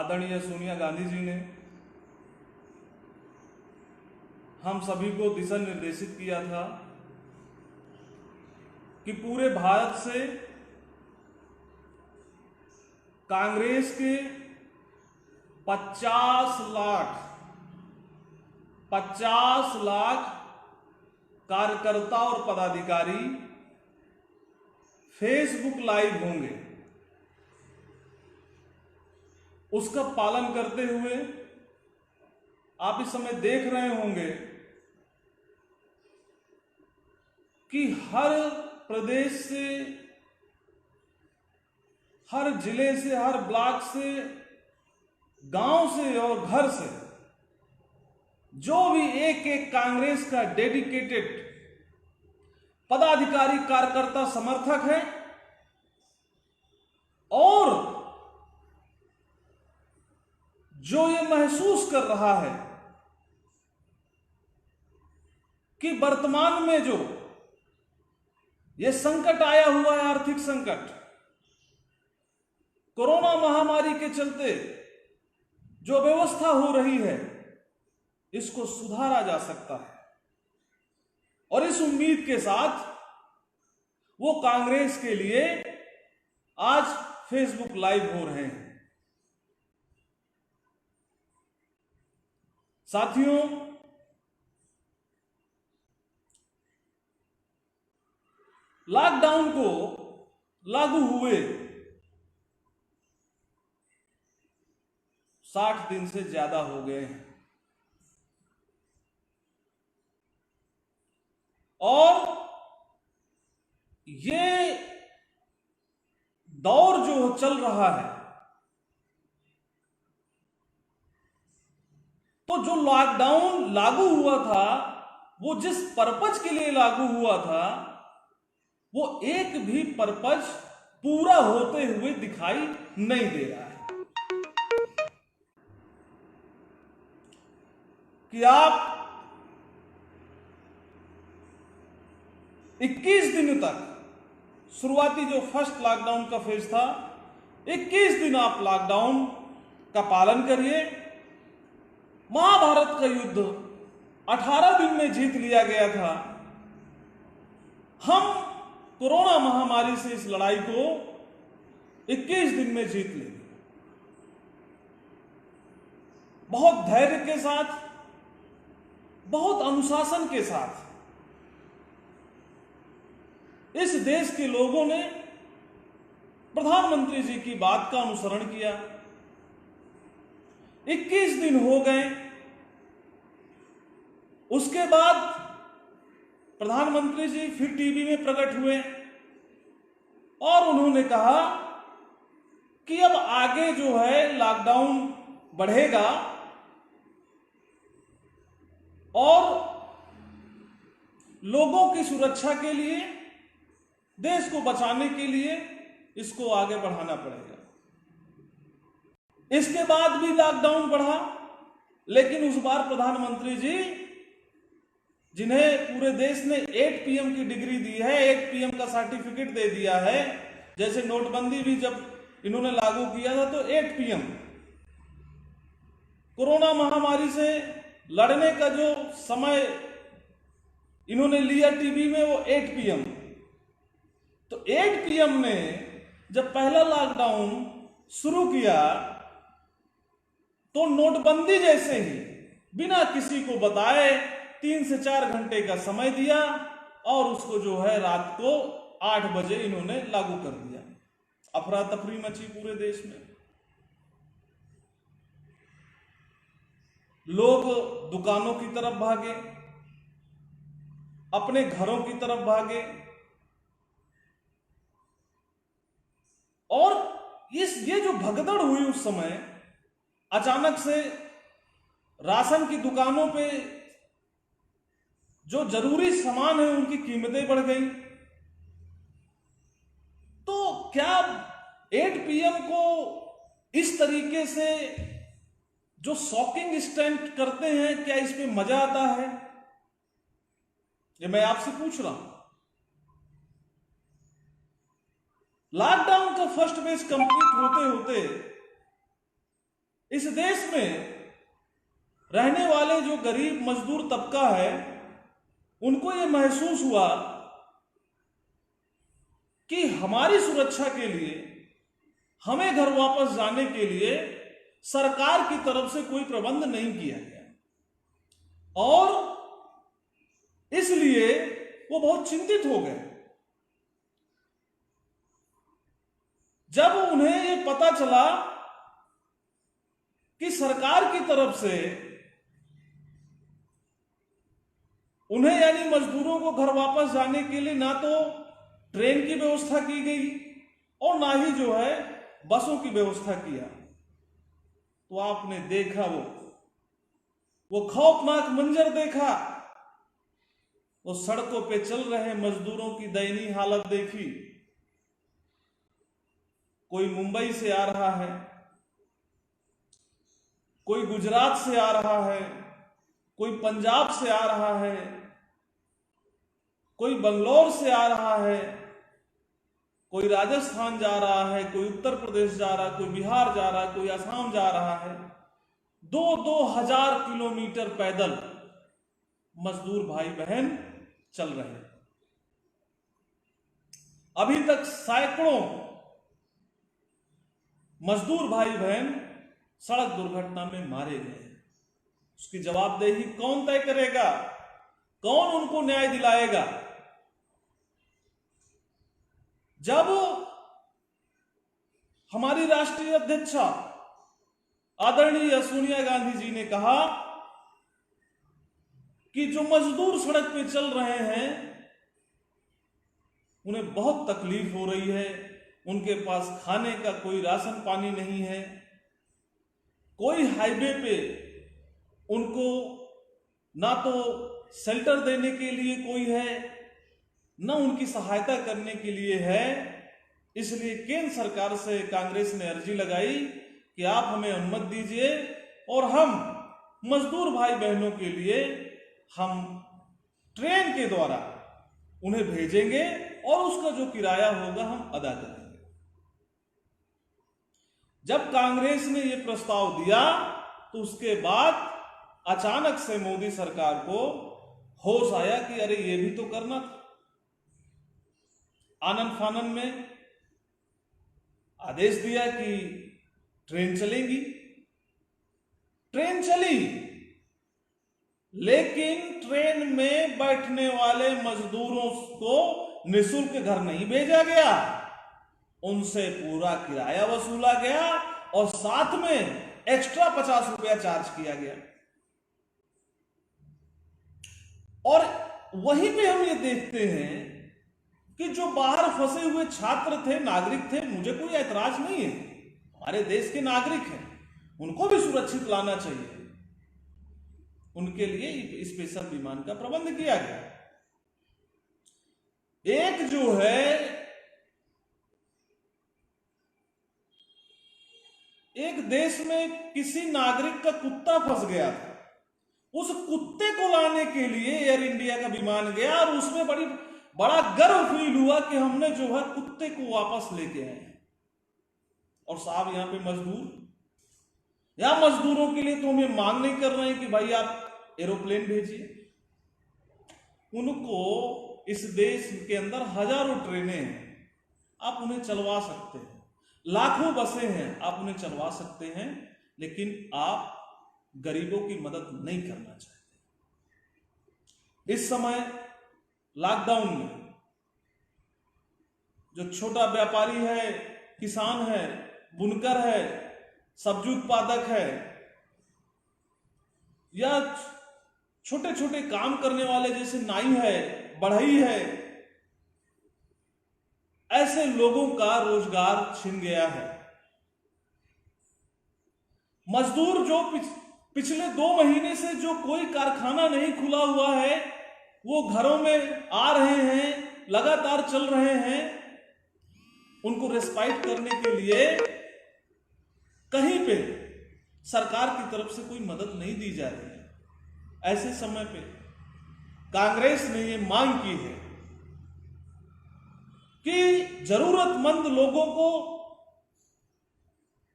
आदरणीय सोनिया गांधी जी ने हम सभी को दिशा निर्देशित किया था कि पूरे भारत से कांग्रेस के 50 लाख कार्यकर्ता और पदाधिकारी फेसबुक लाइव होंगे। उसका पालन करते हुए आप इस समय देख रहे होंगे कि हर प्रदेश से, हर जिले से, हर ब्लॉक से, गांव से और घर से जो भी एक कांग्रेस का डेडिकेटेड पदाधिकारी, कार्यकर्ता, समर्थक है और जो ये महसूस कर रहा है कि वर्तमान में जो ये संकट आया हुआ है, आर्थिक संकट, कोरोना महामारी के चलते जो व्यवस्था हो रही है, इसको सुधारा जा सकता है। और इस उम्मीद के साथ वो कांग्रेस के लिए आज फेसबुक लाइव हो रहे हैं। साथियों, लॉकडाउन को लागू हुए 60 दिन से ज्यादा हो गए हैं और ये दौर जो चल रहा है, तो जो लॉकडाउन लागू हुआ था, वो जिस पर्पज के लिए लागू हुआ था, वो एक भी पर्पज पूरा होते हुए दिखाई नहीं दे रहा है। कि आप 21 दिन तक, शुरुआती जो फर्स्ट लॉकडाउन का फेज था, 21 दिन आप लॉकडाउन का पालन करिए। महाभारत का युद्ध 18 दिन में जीत लिया गया था। हम कोरोना महामारी से इस लड़ाई को 21 दिन में जीत लेंगे। बहुत धैर्य के साथ, बहुत अनुशासन के साथ इस देश के लोगों ने प्रधानमंत्री जी की बात का अनुसरण किया। 21 दिन हो गए। उसके बाद प्रधानमंत्री जी फिर टीवी में प्रकट हुए और उन्होंने कहा कि अब आगे जो है लॉकडाउन बढ़ेगा और लोगों की सुरक्षा के लिए, देश को बचाने के लिए इसको आगे बढ़ाना पड़ेगा। इसके बाद भी लॉकडाउन बढ़ा, लेकिन उस बार प्रधानमंत्री जी, जिन्हें पूरे देश ने 8 PM की डिग्री दी है, 8 PM का सर्टिफिकेट दे दिया है, जैसे नोटबंदी भी जब इन्होंने लागू किया था तो 8 PM, कोरोना महामारी से लड़ने का जो समय इन्होंने लिया टीवी में, वो 8 PM। तो 8 PM में जब पहला लॉकडाउन शुरू किया तो नोटबंदी जैसे ही बिना किसी को बताए 3 से 4 घंटे का समय दिया और उसको जो है रात को 8 बजे इन्होंने लागू कर दिया। अफरा तफरी मची पूरे देश में। लोग दुकानों की तरफ भागे, अपने घरों की तरफ भागे और ये जो भगदड़ हुई उस समय, अचानक से राशन की दुकानों पे जो जरूरी सामान है उनकी कीमतें बढ़ गई। तो क्या 8 PM को इस तरीके से जो शॉकिंग स्टंट करते हैं, क्या इस पे मजा आता है? ये मैं आपसे पूछ रहा हूं। लॉकडाउन का फर्स्ट फेज कंप्लीट होते होते इस देश में रहने वाले जो गरीब मजदूर तबका है, उनको ये महसूस हुआ कि हमारी सुरक्षा के लिए, हमें घर वापस जाने के लिए सरकार की तरफ से कोई प्रबंध नहीं किया गया और इसलिए वो बहुत चिंतित हो गए। जब उन्हें ये पता चला कि सरकार की तरफ से उन्हें यानी मजदूरों को घर वापस जाने के लिए ना तो ट्रेन की व्यवस्था की गई और ना ही जो है बसों की व्यवस्था किया, तो आपने देखा वो खौफनाक मंजर देखा। वो सड़कों पे चल रहे मजदूरों की दयनीय हालत देखी। कोई मुंबई से आ रहा है, कोई गुजरात से आ रहा है, कोई पंजाब से आ रहा है, कोई बंगलौर से आ रहा है, कोई राजस्थान जा रहा है, कोई उत्तर प्रदेश जा रहा है, कोई बिहार जा रहा है, कोई असम जा रहा है। 2-2 हजार किलोमीटर पैदल मजदूर भाई बहन चल रहे हैं। अभी तक सैकड़ों मजदूर भाई बहन सड़क दुर्घटना में मारे गए हैं। उसकी जवाबदेही कौन तय करेगा? कौन उनको न्याय दिलाएगा? जब हमारी राष्ट्रीय अध्यक्षा आदरणीय सोनिया गांधी जी ने कहा कि जो मजदूर सड़क पे चल रहे हैं उन्हें बहुत तकलीफ हो रही है, उनके पास खाने का कोई राशन पानी नहीं है, कोई हाईवे पे उनको ना तो शेल्टर देने के लिए कोई है, ना उनकी सहायता करने के लिए है। इसलिए केंद्र सरकार से कांग्रेस ने अर्जी लगाई कि आप हमें अनुमति दीजिए और हम मजदूर भाई बहनों के लिए हम ट्रेन के द्वारा उन्हें भेजेंगे और उसका जो किराया होगा हम अदा करेंगे। जब कांग्रेस ने यह प्रस्ताव दिया तो उसके बाद अचानक से मोदी सरकार को होश आया कि अरे ये भी तो करना था। आनन फानन में आदेश दिया कि ट्रेन चलेगी। ट्रेन चली, लेकिन ट्रेन में बैठने वाले मजदूरों को निःशुल्क घर नहीं भेजा गया, उनसे पूरा किराया वसूला गया और साथ में एक्स्ट्रा 50 रुपया चार्ज किया गया। और वहीं पे हम ये देखते हैं कि जो बाहर फंसे हुए छात्र थे, नागरिक थे, मुझे कोई ऐतराज नहीं है, हमारे देश के नागरिक हैं, उनको भी सुरक्षित लाना चाहिए। उनके लिए स्पेशल विमान का प्रबंध किया गया। एक जो है एक देश में किसी नागरिक का कुत्ता फंस गया था, उस कुत्ते को लाने के लिए एयर इंडिया का विमान गया और उसमें बड़ा गर्व फील हुआ कि हमने जो है कुत्ते को वापस लेके आए। और साहब यहां पे मजदूरों के लिए तो हमें मांग नहीं कर रहे हैं कि भाई आप एरोप्लेन भेजिए। उनको इस देश के अंदर हजारों ट्रेनें हैं, आप उन्हें चलवा सकते हैं, लाखों बसें हैं, आप उन्हें चलवा सकते हैं, लेकिन आप गरीबों की मदद नहीं करना चाहते। इस समय लॉकडाउन में जो छोटा व्यापारी है, किसान है, बुनकर है, सब्जी उत्पादक है या छोटे छोटे काम करने वाले जैसे नाई है, बढ़ई है, ऐसे लोगों का रोजगार छिन गया है। मजदूर जो पिछले 2 महीने से जो कोई कारखाना नहीं खुला हुआ है, वो घरों में आ रहे हैं, लगातार चल रहे हैं, उनको रेस्पाइट करने के लिए कहीं पे सरकार की तरफ से कोई मदद नहीं दी जा रही है। ऐसे समय पे कांग्रेस ने ये मांग की है कि जरूरतमंद लोगों को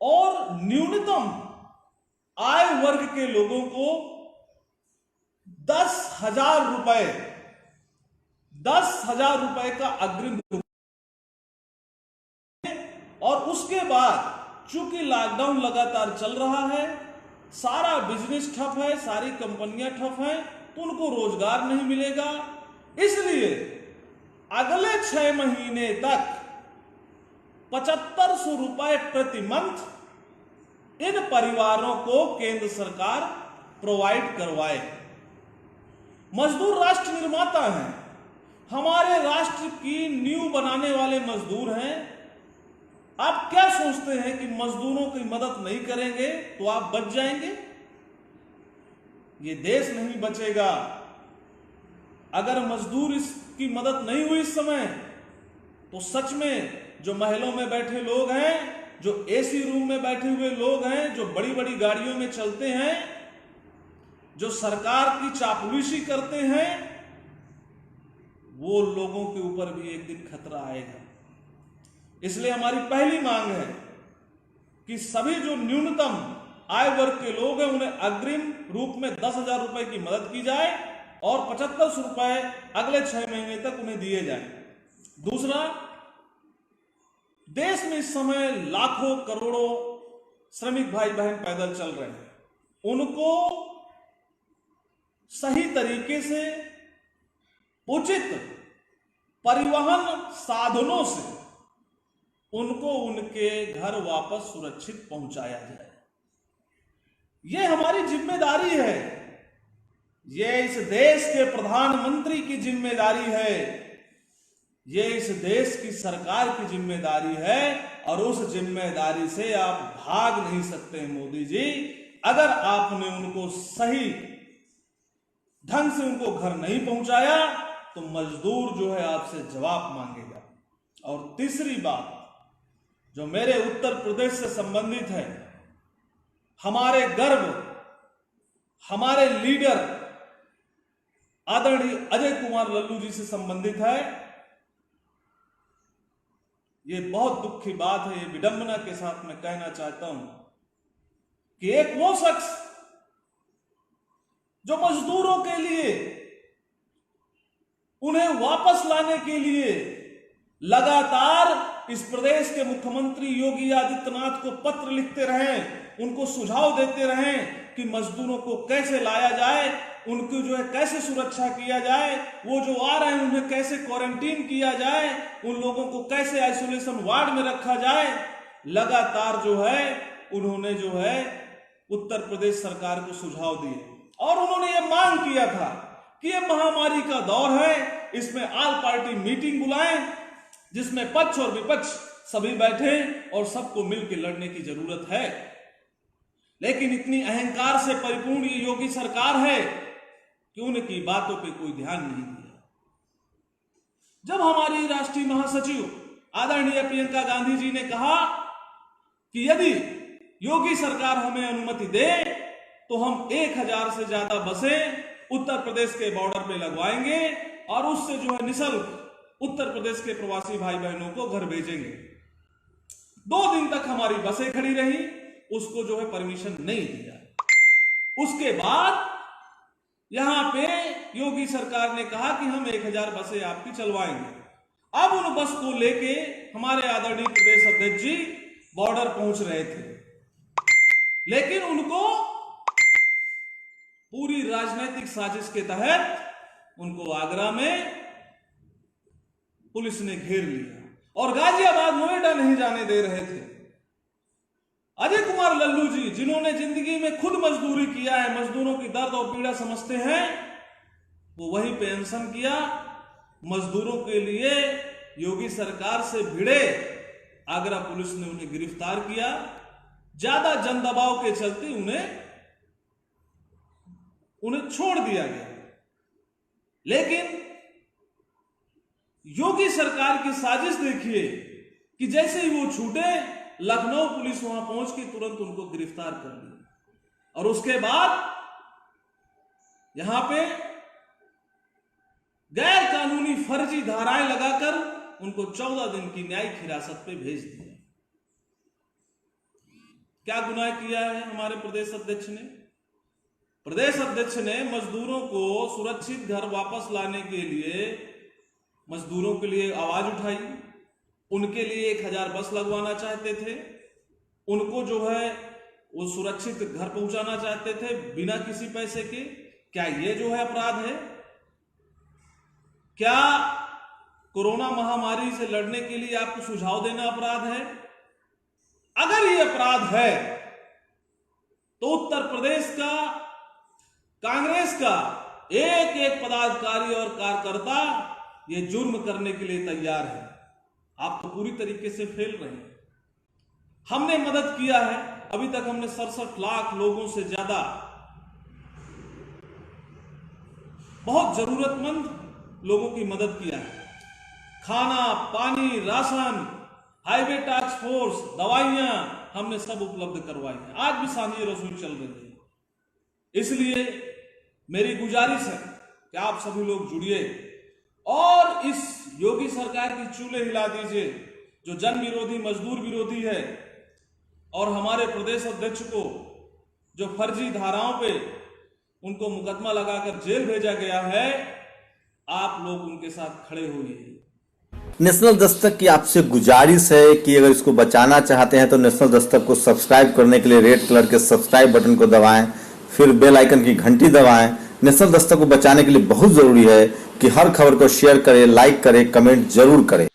और न्यूनतम आय वर्ग के लोगों को 10,000 रुपए, 10,000 रुपए का अग्रिम, और उसके बाद चूंकि लॉकडाउन लगातार चल रहा है, सारा बिजनेस ठप है, सारी कंपनियां ठप हैं, तो उनको रोजगार नहीं मिलेगा। इसलिए अगले 6 महीने तक 7500 रुपए प्रति मंथ इन परिवारों को केंद्र सरकार प्रोवाइड करवाए। मजदूर राष्ट्र निर्माता हैं, हमारे राष्ट्र की नींव बनाने वाले मजदूर हैं। आप क्या सोचते हैं कि मजदूरों की मदद नहीं करेंगे तो आप बच जाएंगे? ये देश नहीं बचेगा। अगर मजदूर इसकी मदद नहीं हुई इस समय, तो सच में जो महलों में बैठे लोग हैं, जो एसी रूम में बैठे हुए लोग हैं, जो बड़ी बड़ी गाड़ियों में चलते हैं, जो सरकार की चापलूसी करते हैं, वो लोगों के ऊपर भी एक दिन खतरा आएगा। इसलिए हमारी पहली मांग है कि सभी जो न्यूनतम आय वर्ग के लोग हैं, उन्हें अग्रिम रूप में 10,000 रुपए की मदद की जाए और 7500 रुपए अगले 6 महीने तक उन्हें दिए जाए। दूसरा, देश में इस समय लाखों करोड़ों श्रमिक भाई बहन पैदल चल रहे हैं, उनको सही तरीके से उचित परिवहन साधनों से उनको उनके घर वापस सुरक्षित पहुंचाया जाए। यह हमारी जिम्मेदारी है, यह इस देश के प्रधानमंत्री की जिम्मेदारी है, यह इस देश की सरकार की जिम्मेदारी है, और उस जिम्मेदारी से आप भाग नहीं सकते मोदी जी। अगर आपने उनको सही ढंग से उनको घर नहीं पहुंचाया तो मजदूर जो है आपसे जवाब मांगेगा। और तीसरी बात जो मेरे उत्तर प्रदेश से संबंधित है, हमारे गर्व, हमारे लीडर आदरणीय अजय कुमार लल्लू जी से संबंधित है। यह बहुत दुख की बात है, यह विडंबना के साथ मैं कहना चाहता हूं कि एक वो शख्स जो मजदूरों के लिए, उन्हें वापस लाने के लिए लगातार इस प्रदेश के मुख्यमंत्री योगी आदित्यनाथ को पत्र लिखते रहे, उनको सुझाव देते रहे कि मजदूरों को कैसे लाया जाए, उनको जो है कैसे सुरक्षा किया जाए, वो जो आ रहे हैं उन्हें कैसे क्वारंटीन किया जाए, उन लोगों को कैसे आइसोलेशन वार्ड में रखा जाए। लगातार जो है उन्होंने जो है उत्तर प्रदेश सरकार को सुझाव दिए और उन्होंने ये मांग किया था कि ये महामारी का दौर है, इसमें ऑल पार्टी मीटिंग बुलाएं जिसमें पक्ष और विपक्ष सभी बैठे और सबको मिलकर लड़ने की जरूरत है। लेकिन इतनी अहंकार से परिपूर्ण ये योगी सरकार है कि उनकी बातों पे कोई ध्यान नहीं दिया। जब हमारी राष्ट्रीय महासचिव आदरणीय प्रियंका गांधी जी ने कहा कि यदि योगी सरकार हमें अनुमति दे तो हम 1000 से ज्यादा बसें उत्तर प्रदेश के बॉर्डर पे लगवाएंगे और उससे जो है निःशुल्क उत्तर प्रदेश के प्रवासी भाई बहनों को घर भेजेंगे। 2 दिन तक हमारी बसें खड़ी रही, उसको जो है परमिशन नहीं दिया। उसके बाद यहां पे योगी सरकार ने कहा कि हम 1000 बसें आपकी चलवाएंगे। अब उन बस को लेके हमारे आदरणीय प्रदेश अध्यक्ष जी बॉर्डर पहुंच रहे थे, लेकिन उनको पूरी राजनीतिक साजिश के तहत उनको आगरा में पुलिस ने घेर लिया और गाजियाबाद नोएडा नहीं जाने दे रहे थे। अजय कुमार लल्लू जी, जिन्होंने जिंदगी में खुद मजदूरी किया है, मजदूरों की दर्द और पीड़ा समझते हैं, वो वहीं पे अनशन किया। मजदूरों के लिए योगी सरकार से भिड़े आगरा पुलिस ने उन्हें गिरफ्तार किया। ज्यादा जन दबाव के चलते उन्हें छोड़ दिया गया। लेकिन योगी सरकार की साजिश देखिए कि जैसे ही वो छूटे, लखनऊ पुलिस वहां पहुंच के तुरंत उनको गिरफ्तार कर लिया और उसके बाद यहां पे गैर कानूनी फर्जी धाराएं लगाकर उनको 14 दिन की न्यायिक हिरासत पे भेज दिया। क्या गुनाह किया है हमारे प्रदेश अध्यक्ष ने? प्रदेश अध्यक्ष ने मजदूरों को सुरक्षित घर वापस लाने के लिए मजदूरों के लिए आवाज उठाई, उनके लिए 1000 बस लगवाना चाहते थे, उनको जो है वो सुरक्षित घर पहुंचाना चाहते थे बिना किसी पैसे के। क्या ये जो है अपराध है? क्या कोरोना महामारी से लड़ने के लिए आपको सुझाव देना अपराध है? अगर ये अपराध है तो उत्तर प्रदेश का कांग्रेस का एक एक पदाधिकारी और कार्यकर्ता ये जुर्म करने के लिए तैयार है। आप तो पूरी तरीके से फेल रहे हैं। हमने मदद किया है, अभी तक हमने 67 लाख लोगों से ज्यादा बहुत जरूरतमंद लोगों की मदद किया है। खाना, पानी, राशन, हाईवे टास्क फोर्स, दवाइयां हमने सब उपलब्ध करवाई हैं। आज भी सांझी रसोई चल रही है। इसलिए मेरी गुजारिश है कि आप सभी लोग जुड़िए और इस योगी सरकार की चूल्हे हिला दीजिए जो जन विरोधी, मजदूर विरोधी है, और हमारे प्रदेश अध्यक्ष को जो फर्जी धाराओं पे उनको मुकदमा लगाकर जेल भेजा गया है, आप लोग उनके साथ खड़े होइए। नेशनल दस्तक की आपसे गुजारिश है कि अगर इसको बचाना चाहते हैं तो नेशनल दस्तक को सब्सक्राइब करने के लिए रेड कलर के सब्सक्राइब बटन को दबाएं, फिर बेल आइकन की घंटी दबाएं। नेशनल दस्तक को बचाने के लिए बहुत जरूरी है कि हर खबर को शेयर करें, लाइक करें, कमेंट जरूर करें।